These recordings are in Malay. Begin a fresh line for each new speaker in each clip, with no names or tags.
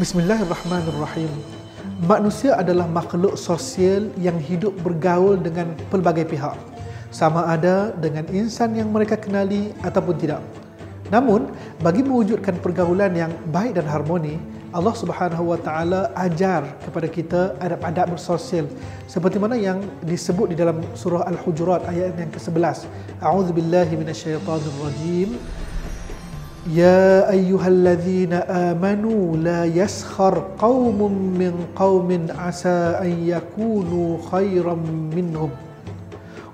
Bismillahirrahmanirrahim. Manusia adalah makhluk sosial yang hidup bergaul dengan pelbagai pihak, sama ada dengan insan yang mereka kenali ataupun tidak. Namun, bagi mewujudkan pergaulan yang baik dan harmoni, Allah Subhanahu wa taala ajar kepada kita adab-adab bersosial seperti mana yang disebut di dalam surah Al-Hujurat ayat yang ke-11. A'udzubillahi minasyaitonirrajim. Ya ayyuhalladzina amanu la yaskhar qaumun min qaumin asa an yakunu khairan minhum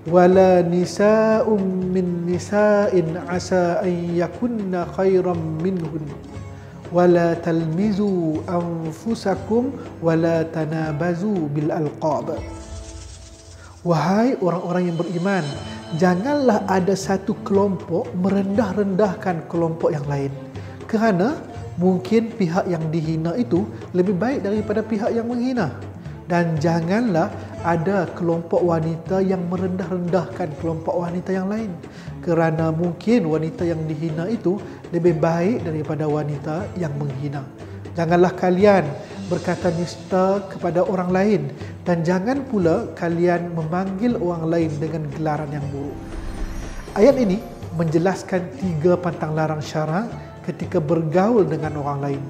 wala nisa'un min nisa'in asa an yakunna khairan minhun wala talmizu anfusakum wala tanabazu bil alqab. Wahai orang-orang yang beriman, janganlah ada satu kelompok merendah-rendahkan kelompok yang lain, kerana mungkin pihak yang dihina itu lebih baik daripada pihak yang menghina. Dan janganlah ada kelompok wanita yang merendah-rendahkan kelompok wanita yang lain, kerana mungkin wanita yang dihina itu lebih baik daripada wanita yang menghina. Janganlah kalian berkata nista kepada orang lain, dan jangan pula kalian memanggil orang lain dengan gelaran yang buruk. Ayat ini menjelaskan 3 pantang larang syarak ketika bergaul dengan orang lain.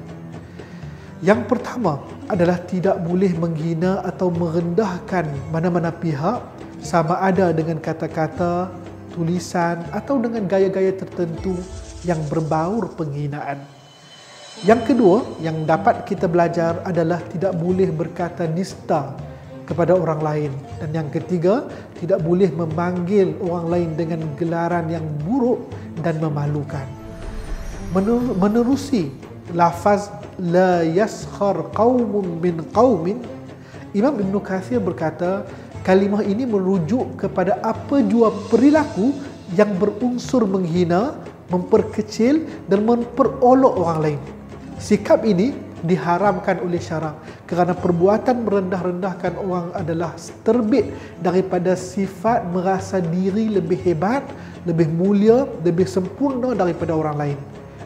Yang pertama adalah tidak boleh menghina atau merendahkan mana-mana pihak, sama ada dengan kata-kata, tulisan atau dengan gaya-gaya tertentu yang berbaur penghinaan. Yang kedua yang dapat kita belajar adalah tidak boleh berkata nista kepada orang lain. Dan yang ketiga, tidak boleh memanggil orang lain dengan gelaran yang buruk dan memalukan. Menerusi lafaz la yaskhar qaumun min qaumin, Imam Ibn Kathir berkata kalimah ini merujuk kepada apa jua perilaku yang berunsur menghina, memperkecil dan memperolok orang lain. Sikap ini diharamkan oleh syarak kerana perbuatan merendah-rendahkan orang adalah terbit daripada sifat merasa diri lebih hebat, lebih mulia, lebih sempurna daripada orang lain.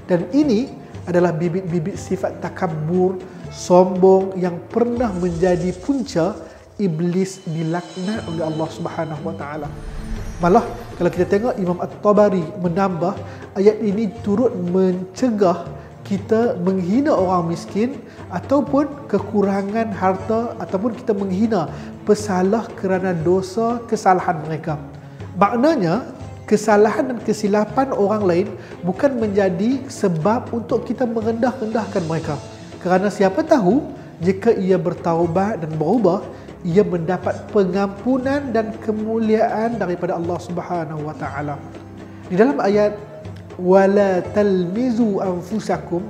Dan ini adalah bibit-bibit sifat takabur, sombong yang pernah menjadi punca iblis dilaknat oleh Allah Subhanahu wa taala. Malah kalau kita tengok Imam At-Tabari menambah, ayat ini turut mencegah kita menghina orang miskin ataupun kekurangan harta, ataupun kita menghina pesalah kerana dosa kesalahan mereka. Maknanya kesalahan dan kesilapan orang lain bukan menjadi sebab untuk kita merendah-rendahkan mereka, kerana siapa tahu jika ia bertaubat dan berubah, ia mendapat pengampunan dan kemuliaan daripada Allah Subhanahu wa taala. Di dalam ayat wala talmizu anfusakum,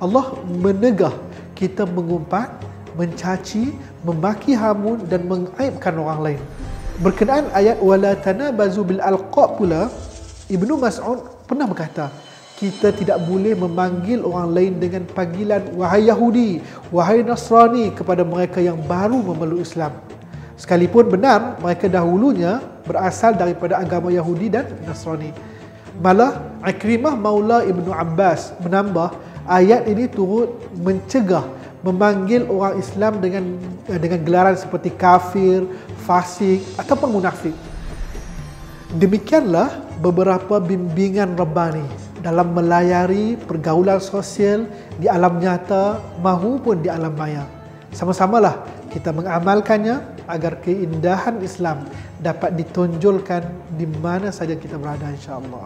Allah menegah kita mengumpat, mencaci, memaki hamun dan mengaibkan orang lain. Berkenaan ayat wala tanabazu bil alqab pula, Ibnu Mas'ud pernah berkata, kita tidak boleh memanggil orang lain dengan panggilan wahai Yahudi, wahai Nasrani kepada mereka yang baru memeluk Islam, sekalipun benar mereka dahulunya berasal daripada agama Yahudi dan Nasrani. Malah Ikrimah Maula Ibnu Abbas menambah, ayat ini turut mencegah memanggil orang Islam dengan gelaran seperti kafir, fasik ataupun munafik. Demikianlah beberapa bimbingan Rabbani dalam melayari pergaulan sosial di alam nyata maupun di alam maya. Sama-samalah kita mengamalkannya agar keindahan Islam dapat ditonjolkan di mana saja kita berada, insya-Allah.